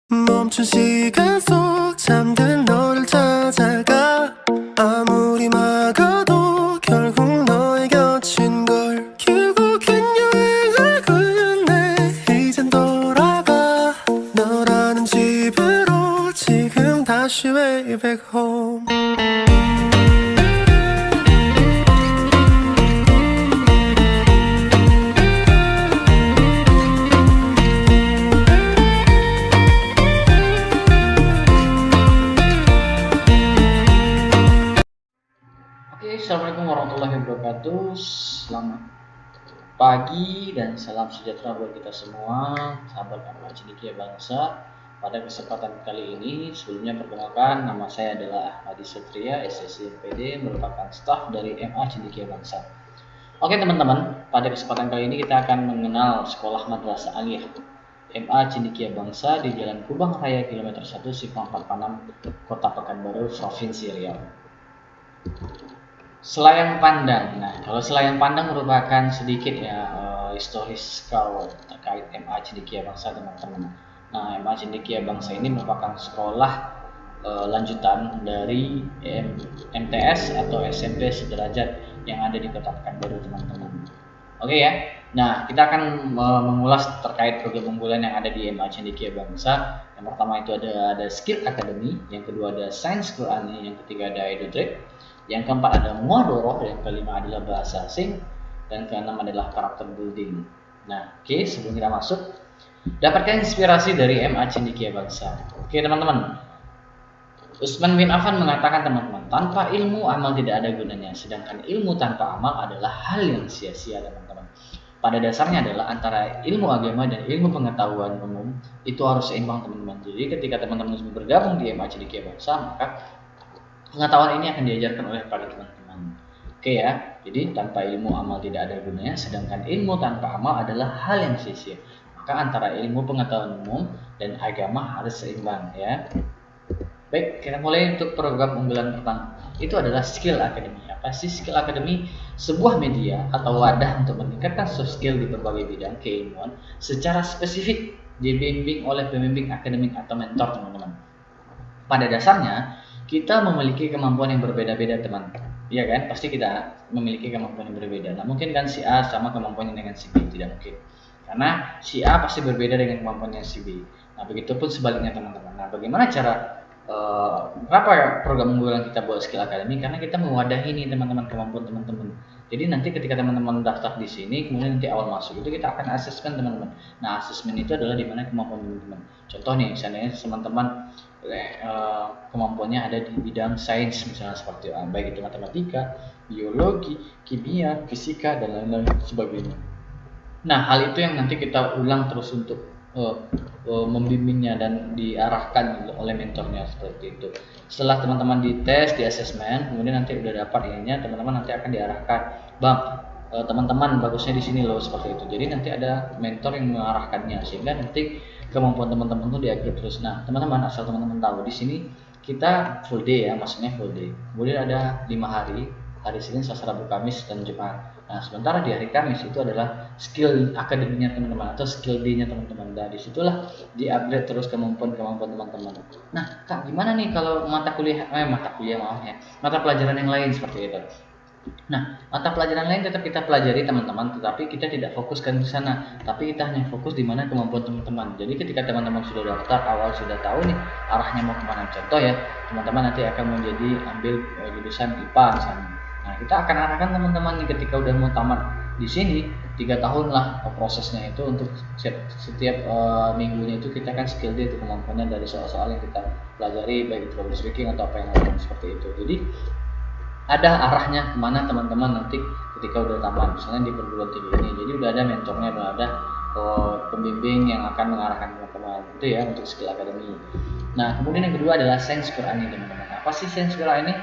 멈춘 시간 속 잠든 너를 찾아가 아무리 막아도 결국 너의 곁인 걸 결국엔 여행을 끝내 이젠 돌아가 너라는 집으로 지금 다시 way back home. Oke, assalamualaikum warahmatullahi wabarakatuh. Selamat pagi dan salam sejahtera buat kita semua, sahabat MA Cendekia Bangsa. Pada kesempatan kali ini, sebelumnya perkenalkan, nama saya adalah Ahmadi Satria, SSC MPD, merupakan staf dari MA Cendekia Bangsa. Oke teman-teman, pada kesempatan kali ini kita akan mengenal Sekolah Madrasah Aliyah MA Cendekia Bangsa di Jalan Kubang Raya Kilometer 1 Simpang 46, Kota Pekanbaru, Provinsi Riau. Selayang Pandang. Nah, kalau Selayang Pandang merupakan sedikit ya historiskal terkait MA Cendekia Bangsa teman-teman. Nah, MA Cendekia Bangsa ini merupakan sekolah lanjutan dari MTS atau SMP sederajat yang ada di Kota Pekanbaru teman-teman. Oke ya. Nah, kita akan mengulas terkait program unggulan yang ada di MA Cendekia Bangsa. Yang pertama itu ada Skill Academy, yang kedua ada Science Qur'ani, yang ketiga ada EduTrade, yang keempat ada Muhadharah, yang kelima adalah bahasa asing, dan keenam adalah karakter building. Nah, oke, sebelum kita masuk, dapatkan inspirasi dari MA Cendekia Bangsa. Oke teman-teman, Utsman bin Affan mengatakan teman-teman, tanpa ilmu amal tidak ada gunanya, sedangkan ilmu tanpa amal adalah hal yang sia-sia teman-teman. Pada dasarnya adalah antara ilmu agama dan ilmu pengetahuan umum itu harus seimbang teman-teman. Jadi ketika teman-teman bergabung di MA Cendekia Bangsa, maka pengetahuan ini akan diajarkan oleh para teman-teman. Oke ya, jadi tanpa ilmu amal tidak ada gunanya, sedangkan ilmu tanpa amal adalah hal yang sia-sia. Maka antara ilmu pengetahuan umum dan agama harus seimbang ya. Baik, kita mulai untuk program unggulan pertama. Itu adalah Skill Academy. Apa sih Skill Academy? Sebuah media atau wadah untuk meningkatkan soft skill di berbagai bidang keilmuan secara spesifik, dibimbing oleh pembimbing akademik atau mentor teman-teman. Pada dasarnya kita memiliki kemampuan yang berbeda-beda teman, iya kan? Pasti kita memiliki kemampuan yang berbeda. Nah mungkin kan si A sama kemampuannya dengan si B, tidak mungkin, karena si A pasti berbeda dengan kemampuannya si B. Nah begitupun sebaliknya teman-teman. Nah bagaimana cara kenapa program unggulan kita buat Skill Academy? Karena kita mewadahi nih teman-teman kemampuan teman-teman. Jadi nanti ketika teman-teman daftar di sini, kemudian nanti awal masuk itu kita akan asesmen teman-teman. Nah asesmen itu adalah di mana kemampuan teman-teman. Contoh nih, misalnya teman-teman kemampuannya ada di bidang sains misalnya seperti baik itu matematika, biologi, kimia, fisika dan lain-lain sebagainya. Nah hal itu yang nanti kita ulang terus untuk membimbingnya dan diarahkan oleh mentornya seperti itu. Setelah teman-teman dites, di asesmen, kemudian nanti udah dapat ininya, teman-teman nanti akan diarahkan, bang teman-teman bagusnya di sini loh seperti itu. Jadi nanti ada mentor yang mengarahkannya sehingga nanti kemampuan teman-teman itu diupgrade terus. Nah teman-teman asal teman-teman tahu di sini kita full day ya, maksudnya full day. Kemudian ada 5 hari, hari Senin, Selasa, Rabu, Kamis dan Jumat. Nah sementara di hari Kamis itu adalah skill akademinya teman-teman atau skill day-nya teman-teman. Nah disitulah di-upgrade terus kemampuan-kemampuan teman-teman. Nah kak gimana nih kalau mata pelajaran yang lain seperti itu? Nah, mata pelajaran lain tetap kita pelajari teman-teman, tetapi kita tidak fokuskan ke sana, tapi kita hanya fokus di mana kemampuan teman-teman. Jadi ketika teman-teman sudah daftar awal sudah tahu nih arahnya mau kemana. Contoh ya, teman-teman nanti akan menjadi ambil jurusan IPA misalnya. Nah, kita akan arahkan teman-teman nih ketika udah mau tamat di sini 3 tahun lah prosesnya itu untuk setiap minggunya itu kita kan skill day itu kemampuannya dari soal-soal yang kita pelajari baik itu public speaking atau apa yang lain seperti itu. Jadi ada arahnya kemana teman-teman nanti ketika udah tamat misalnya di perguruan tinggi ini. Jadi udah ada mentornya, udah ada pembimbing yang akan mengarahkan teman-teman itu ya untuk Skill Academy. Nah kemudian yang kedua adalah Sains Qur'ani teman-teman. Apa sih Sains Qur'ani?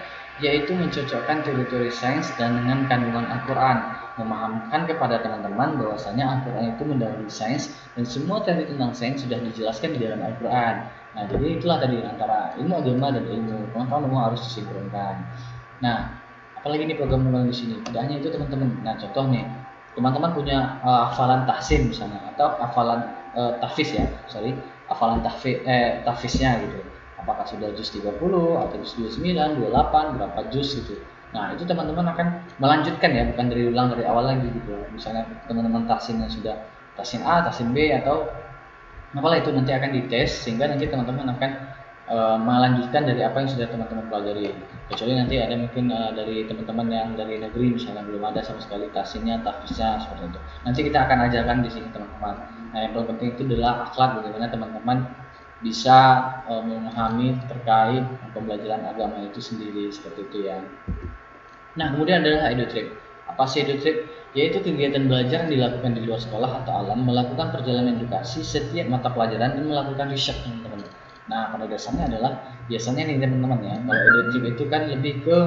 Yaitu mencocokkan teori-teori sains dan dengan kandungan Al-Quran, memahamkan kepada teman-teman bahwasanya Al-Quran itu mendahului sains dan semua teori tentang sains sudah dijelaskan di dalam Al-Quran. Nah jadi itulah tadi antara ilmu agama dan ilmu pengetahuan umum harus disinkronkan. Nah, apalagi nih program unggulan di sini. Tidak hanya itu teman-teman. Nah, contoh nih, teman-teman punya hafalan tahsin misalnya atau hafalan tahfiz ya, hafalan tahfiznya gitu. Apakah sudah juz 30 atau juz 29, 28, berapa juz gitu. Nah, itu teman-teman akan melanjutkan ya, bukan dari ulang dari awal lagi gitu. Misalnya teman-teman tahsinnya sudah tahsin A, tahsin B atau apalah itu nanti akan dites sehingga nanti teman-teman akan melanjutkan dari apa yang sudah teman-teman pelajari. Kecuali nanti ada mungkin dari teman-teman yang dari negeri misalnya belum ada sama sekali tahsinnya, tahfiznya seperti itu. Nanti kita akan ajarkan di sini teman-teman. Nah, yang paling penting itu adalah akhlak, bagaimana teman-teman bisa memahami terkait pembelajaran agama itu sendiri seperti itu ya. Nah, kemudian adalah EduTrip. Apa sih EduTrip? Yaitu kegiatan belajar yang dilakukan di luar sekolah atau alam, melakukan perjalanan edukasi setiap mata pelajaran dan melakukan riset teman-teman. Nah, pada dasarnya adalah biasanya nih teman-teman ya, kalau EduTrip itu kan lebih ke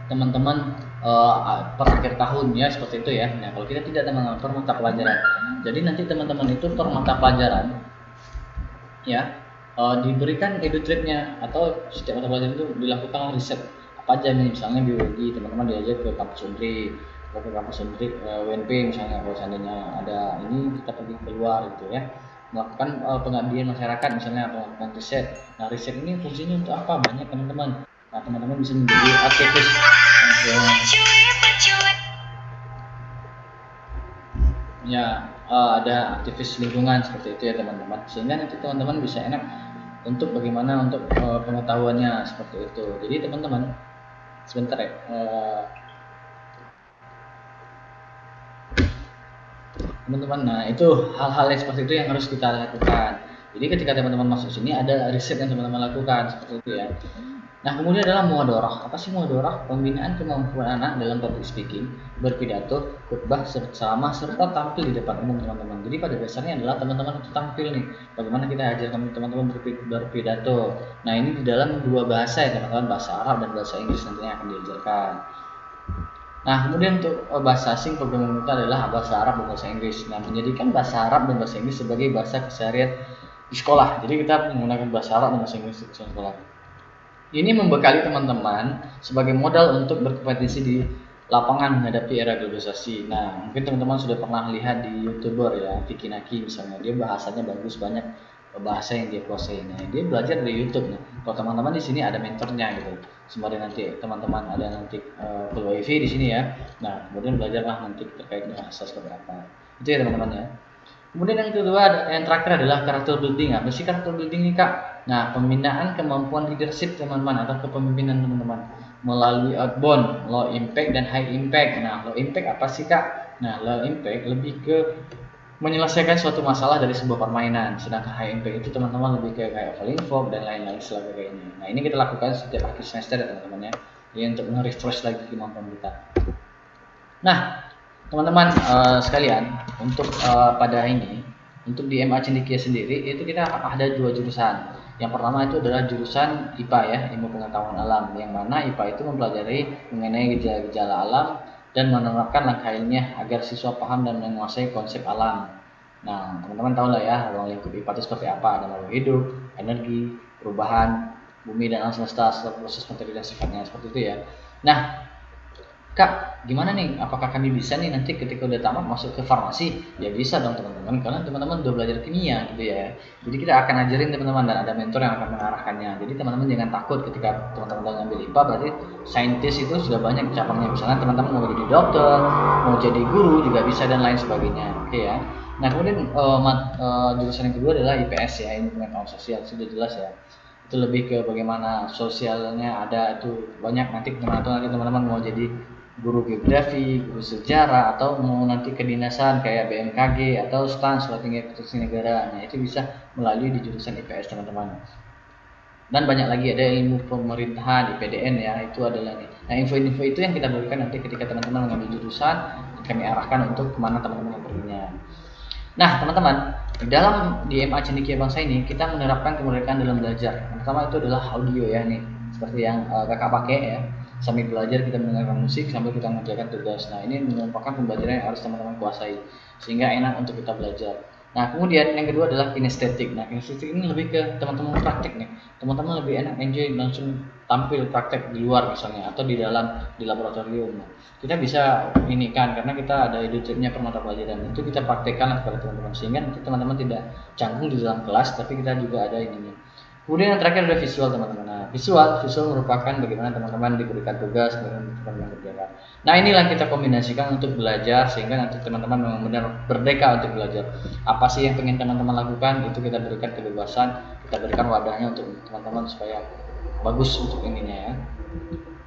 teman-teman per akhir tahun ya seperti itu ya. Nah, kalau kita tidak teman-teman per mata pelajaran. Jadi nanti teman-teman itu per mata pelajaran ya diberikan EduTripnya atau setiap mata pelajaran itu dilakukan riset apa aja nih, misalnya biologi teman-teman diajak ke kampus Undri, ke kampus Undri UNP misalnya, kalau seandainya ada ini kita pergi keluar gitu ya, melakukan pengabdian masyarakat misalnya, melakukan riset. Nah, riset ini fungsinya untuk apa, banyak teman-teman. Nah, teman-teman bisa menjadi aktivis ya, ada aktivis lingkungan seperti itu ya teman-teman, sehingga nanti teman-teman bisa enak untuk bagaimana untuk pengetahuannya seperti itu. Jadi teman-teman sebentar ya, teman-teman. Nah, itu hal-hal yang seperti itu yang harus kita lakukan. Jadi ketika teman-teman masuk sini ada riset yang teman-teman lakukan seperti itu ya. Nah, kemudian adalah muhadharah. Apa sih muhadharah? Pembinaan kemampuan anak dalam public speaking, berpidato, khutbah serta tampil di depan umum teman-teman. Jadi pada dasarnya adalah teman-teman itu tampil nih. Bagaimana kita ajarkan teman-teman berpidato. Nah, ini di dalam dua bahasa ya teman-teman, bahasa Arab dan bahasa Inggris nantinya akan diajarkan. Nah, kemudian untuk bahasa asing program kita adalah bahasa Arab dan bahasa Inggris. Nah, menjadikan bahasa Arab dan bahasa Inggris sebagai bahasa keseharian di sekolah. Jadi kita menggunakan bahasa Arab dan bahasa Inggris di sekolah. Ini membekali teman-teman sebagai modal untuk berkompetisi di lapangan menghadapi era globalisasi. Nah, mungkin teman-teman sudah pernah lihat di YouTuber ya, Vicky Naki misalnya, dia bahasanya bagus, banyak bahasa yang dia kuasai. Nah, dia belajar dari YouTube. Nah, kalau teman-teman di sini ada mentornya gitu. Sembari nanti teman-teman ada nanti full wifi di sini ya. Nah, kemudian belajarlah nanti terkait bahasa seperti apa. Itu ya teman-teman ya. Kemudian yang kedua, yang terakhir adalah karakter building. Apa sih karakter building ini kak? Nah, pembinaan kemampuan leadership teman-teman atau kepemimpinan teman-teman melalui outbound, low impact dan high impact. Nah, low impact apa sih kak? Nah, low impact lebih ke menyelesaikan suatu masalah dari sebuah permainan, sedangkan high impact itu teman-teman lebih ke kayak info dan lain-lain sebagainya. Nah, ini kita lakukan setiap akhir semester ya teman-teman ya, untuk nge-refresh lagi kemampuan kita. Nah, teman-teman sekalian, untuk pada ini, untuk di MA Cendekia sendiri itu kita ada dua jurusan. Yang pertama itu adalah jurusan IPA ya, ilmu pengetahuan alam, yang mana IPA itu mempelajari mengenai gejala-gejala alam dan menerapkan langkah ilmiah agar siswa paham dan menguasai konsep alam. Nah, teman-teman tahu lah ya, ruang lingkup IPA itu seperti apa, ada makhluk hidup, energi, perubahan, bumi dan alam semesta, serta proses materi dan sifatnya seperti itu ya. Nah, Kak, gimana nih? Apakah kami bisa nih nanti ketika udah tamat masuk ke farmasi? Ya bisa dong teman-teman, karena teman-teman udah belajar kimia gitu ya. Jadi kita akan ajarin teman-teman dan ada mentor yang akan mengarahkannya. Jadi teman-teman jangan takut ketika teman-teman udah ngambil IPA, berarti saintis itu sudah banyak cabangnya. Misalnya teman-teman mau jadi dokter, mau jadi guru juga bisa dan lain sebagainya. Oke ya. Nah kemudian jurusan yang kedua adalah IPS ya, ilmu pengetahuan sosial, sudah jelas ya. Itu lebih ke bagaimana sosialnya ada itu banyak, nanti teman-teman mau jadi guru geografi, guru sejarah, atau mau nanti kedinasan kayak BMKG atau STAN, Sekolah Tinggi Administrasi Negara. Nah, itu bisa melalui di jurusan IPS teman-teman. Dan banyak lagi ada ilmu pemerintahan, IPDN ya, itu adalah nih. Nah, info-info itu yang kita berikan nanti ketika teman-teman mengambil jurusan, kami arahkan untuk kemana teman-teman perginya. Nah, teman-teman, dalam di MA Cendekia Bangsa ini kita menerapkan kemerdekaan dalam belajar. Yang pertama itu adalah audio ya nih, seperti yang kakak pakai ya. Sambil belajar kita mendengarkan musik sambil kita mengerjakan tugas. Nah, ini merupakan pembelajaran yang harus teman-teman kuasai sehingga enak untuk kita belajar. Nah, kemudian yang kedua adalah kinestetik. Nah, kinestetik ini lebih ke teman-teman praktik nih. Teman-teman lebih enak enjoy langsung tampil praktek di luar misalnya atau di dalam di laboratorium. Nah, kita bisa ini kan karena kita ada edutipnya per mata pelajaran itu kita praktekkan kepada teman-teman sehingga nanti teman-teman tidak canggung di dalam kelas tapi kita juga ada ininya. Kemudian yang terakhir adalah visual teman-teman. Nah, visual merupakan bagaimana teman-teman diberikan tugas, bagaimana teman-teman kerjakan. Nah, inilah kita kombinasikan untuk belajar sehingga nanti teman-teman benar-benar merdeka untuk belajar. Apa sih yang ingin teman-teman lakukan itu kita berikan kebebasan, kita berikan wadahnya untuk teman-teman supaya bagus untuk ininya ya.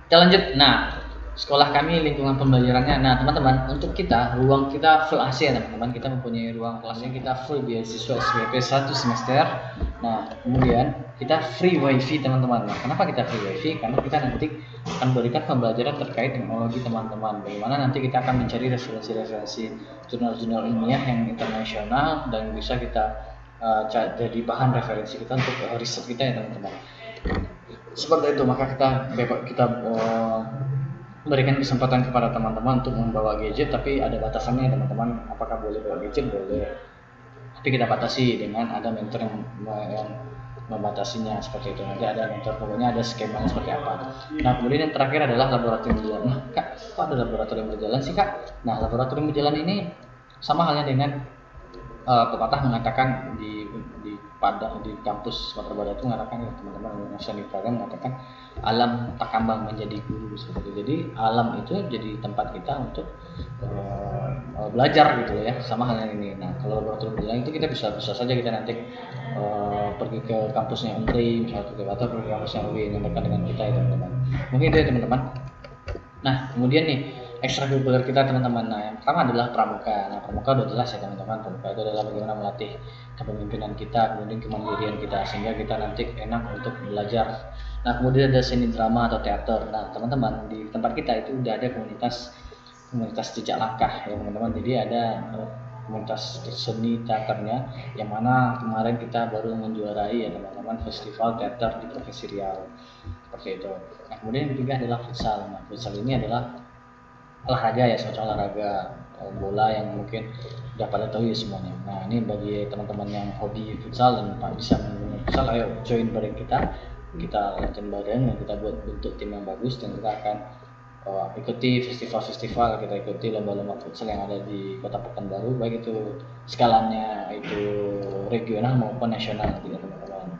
Kita lanjut. Nah, sekolah kami lingkungan pembelajarannya. Nah, teman-teman, untuk kita ruang kita full AC ya teman-teman. Kita mempunyai ruang kelasnya kita full beasiswa SPP 1 semester. Nah, kemudian kita free wifi teman-teman. Nah, kenapa kita free wifi? Karena kita nanti akan berikan pembelajaran terkait teknologi teman-teman. Bagaimana nanti kita akan mencari referensi-referensi jurnal-jurnal ilmiah yang internasional dan bisa kita jadi bahan referensi kita untuk riset kita ya teman-teman. Seperti itu, maka kita memberikan kesempatan kepada teman-teman untuk membawa gadget, tapi ada batasannya teman-teman. Apakah boleh bawa gadget? Boleh, tapi kita batasi dengan ada mentor yang membatasinya seperti itu. Nanti ada mentor, pokoknya ada skemanya seperti apa. Nah, kemudian yang terakhir adalah laboratorium berjalan. Nah, Kak, kok ada laboratorium berjalan sih Kak? Nah, laboratorium berjalan ini sama halnya dengan pepatah mengatakan di kampus Sumatera Barat itu mengatakan ya teman-teman Indonesia Nipraga mengatakan alam tak kambang menjadi guru seperti itu. Jadi alam itu jadi tempat kita untuk belajar gitu ya, sama halnya ini. Nah, kalau laboratorium berjalan itu kita bisa saja kita nanti pergi ke kampusnya UNRI misalnya atau pergi ke kampusnya UIN yang dekat dengan kita ya teman-teman. Mungkin itu ya teman-teman. Nah, kemudian nih ekstrakurikuler kita teman-teman. Nah, yang pertama adalah pramuka. Nah, pramuka udah jelas ya teman-teman. Pramuka itu adalah bagaimana melatih kepemimpinan kita, kemudian kemandirian kita sehingga kita nanti enak untuk belajar. Nah, kemudian ada seni drama atau teater. Nah, teman-teman di tempat kita itu udah ada komunitas jejak langkah ya teman-teman. Jadi ada komunitas seni teaternya yang mana kemarin kita baru menjuarai ya teman-teman festival teater di Provinsi Riau seperti itu. Nah, kemudian yang ketiga adalah futsal. Nah, futsal ini adalah olahraga ya, semacam olahraga bola yang mungkin udah pada tahu ya semuanya. Nah, ini bagi teman-teman yang hobi futsal dan bisa menggunakan futsal, ayo join bareng kita latihan bareng dan kita buat bentuk tim yang bagus dan kita akan ikuti festival-festival, kita ikuti lomba-lomba futsal yang ada di Kota Pekanbaru, baik itu skalanya itu regional maupun nasional gitu teman-teman.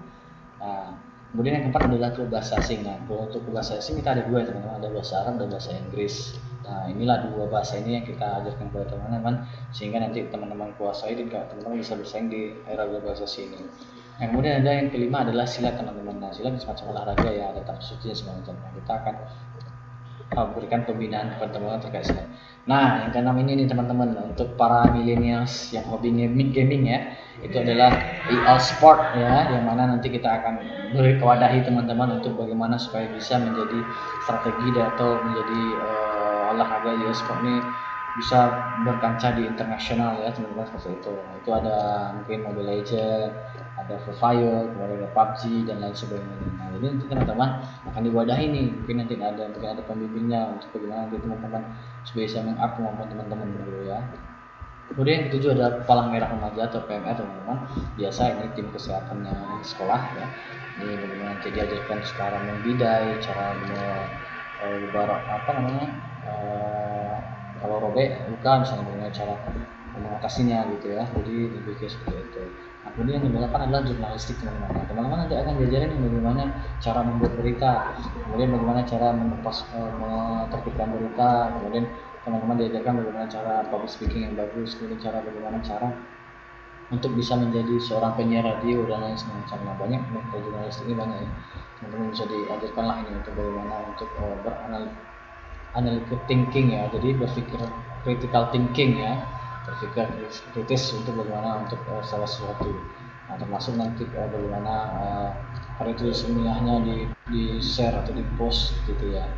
Nah, kemudian yang keempat adalah bahasa asing. Nah, untuk bahasa asing kita ada dua teman-teman, ada bahasa Arab dan bahasa Inggris. Nah, inilah dua bahasa ini yang kita ajarkan kepada teman-teman sehingga nanti teman-teman kuasai dan teman-teman bisa bersaing di era globalisasi ini. Nah, kemudian ada yang kelima adalah silat teman-teman. Nah, silat semacam olahraga ya, ada tata suci segala macam. Nah, kita akan berikan pembinaan kepada teman-teman terkait silat. Nah, yang keenam ini nih teman-teman, untuk para millennials yang hobi gaming ya, itu adalah EA Sport ya, yang mana nanti kita akan berkewadahi teman-teman untuk bagaimana supaya bisa menjadi strategi atau menjadi olahraga EA Sport ini bisa berkancah di internasional ya teman-teman seperti itu. Nah, itu ada mungkin Mobile Legends, ada Free Fire, kemudian ada PUBG dan lain sebagainya. Nah, jadi nanti teman-teman akan diwadahi nih, mungkin ada pembimbingnya untuk bagaimana nanti teman-teman supaya bisa meng-up kemampuan teman-teman dulu ya. Kemudian yang ketujuh adalah Palang Merah Remaja atau PMR teman-teman. Biasa ini tim kesehatannya sekolah ya. Ini bagaimana jadi ajarkan cara membidai, cara kalau robek luka misalnya bagaimana cara mengatasinya gitu ya. Jadi lebih ke seperti itu. Nah, kemudian yang ke-8 adalah jurnalistik teman-teman. Nah, teman-teman nanti akan diajarin bagaimana cara membuat berita, kemudian bagaimana cara menerbitkan berita, kemudian teman-teman diajarkan bagaimana cara public speaking yang bagus, kemudian bagaimana cara untuk bisa menjadi seorang penyiar radio dan lain semacamnya. Banyak jurnalistik ini banyak ya. Teman-teman bisa diajarkan lah ini untuk bagaimana untuk analytical thinking ya, jadi berpikir critical thinking ya, berpikir kritis untuk bagaimana untuk salah sesuatu. Nah, termasuk nanti bagaimana karya tulis ilmiahnya di share atau di post gitu ya.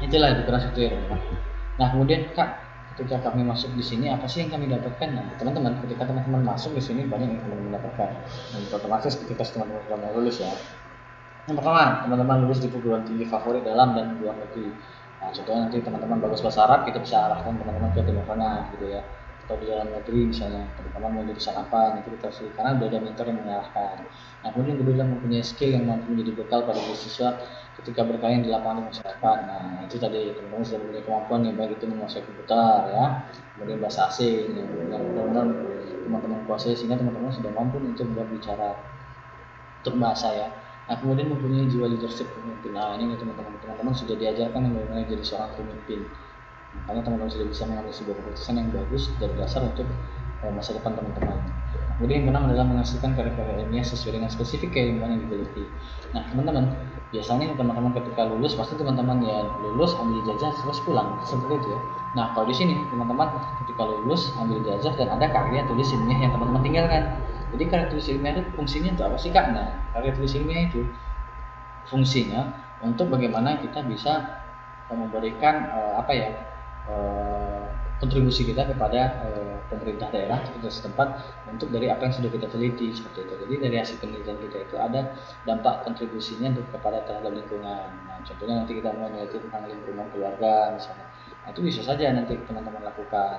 Itulah itu keras itu ya teman-teman. Nah, kemudian Kak, ketika kami masuk di sini apa sih yang kami dapatkan? Nah, teman-teman, ketika teman-teman masuk di sini banyak yang teman-teman dapatkan. Dan otomatis ketika teman-teman sudah lulus ya. Yang pertama, teman-teman lulus di perguruan tinggi favorit dalam dan luar negeri. Nah, contohnya nanti teman-teman bagus bahasa Arab, kita bisa arahkan teman-teman ke timur tengah gitu ya. atau di dalam negeri misalnya teman-teman mau jurusan apa nanti kita sih karena udah ada mentor yang mengarahkan. Nah kemudian kedua mempunyai skill yang mampu menjadi bekal pada siswa ketika berkarya di lapangan masyarakat. Nah itu tadi teman-teman sudah mempunyai kemampuan yang baik itu menguasai komputer ya, kemudian bahasa asing yang benar-benar teman-teman kuasai sehingga teman-teman sudah mampu untuk berbicara untuk bahasa ya. Nah kemudian mempunyai jiwa leadership pemimpin. Nah ini teman-teman sudah diajarkan bagaimana jadi seorang pemimpin. Makanya teman-teman sudah bisa mengambil sebuah keputusan yang bagus dari dasar untuk masa depan teman-teman. Kemudian yang keenam adalah menghasilkan karya-karya ilmiah sesuai dengan spesifik keilmuan yang digeluti. Nah teman-teman, biasanya teman-teman ketika lulus pasti teman-teman ya lulus ambil ijazah terus pulang seperti itu ya. Nah kalau di sini teman-teman ketika lulus ambil ijazah dan ada karya tulis ilmiah yang teman-teman tinggalkan. Jadi karya tulis ilmiah itu fungsinya untuk apa sih Kak? Nah karya tulis ilmiah itu fungsinya untuk bagaimana kita bisa memberikan kontribusi kita kepada pemerintah daerah atau setempat untuk dari apa yang sudah kita teliti seperti itu. Jadi dari hasil penelitian kita itu ada dampak kontribusinya kepada terhadap lingkungan. Nah, contohnya nanti kita mau meneliti tentang lingkungan keluarga misalnya. Nah, itu bisa saja nanti teman-teman lakukan.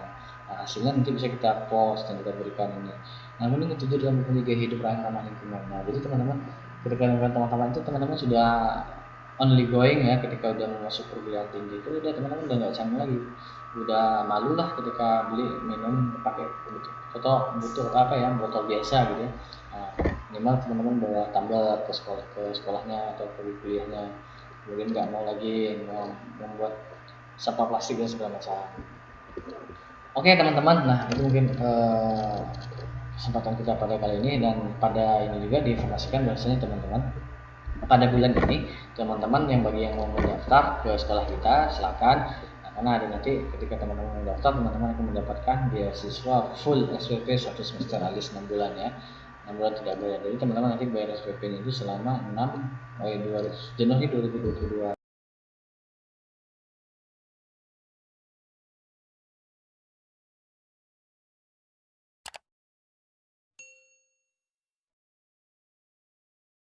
Nah, hasilnya nanti bisa kita post dan kita berikan ini. Nah, kemudian ketujuh adalah mempunyai gaya hidup ramah lingkungan. Nah, jadi teman-teman ketika dengan teman-teman itu teman-teman sudah only going ya ketika udah mau masuk perguruan tinggi itu udah teman-teman udah nggak canggung lagi, udah malu lah ketika beli minum pakai butuh botol biasa gitu ya. Nah, minimal teman-teman bawa tumbler ke sekolahnya atau ke kuliahnya, kemudian nggak mau lagi membuat sampah plastik dan segala macam. Oke teman-teman, nah itu mungkin kesempatan kita pada kali ini, dan pada ini juga diinformasikan bahwasanya teman-teman pada bulan ini teman-teman yang bagi yang mau mendaftar ke sekolah kita silakan. Nah, karena ada nanti ketika teman-teman mendaftar teman-teman akan mendapatkan beasiswa full SPP 1 semester alias 6 bulan ya, 6 bulan tidak bayar. Jadi teman-teman nanti bayar SPP itu selama Januari 2022.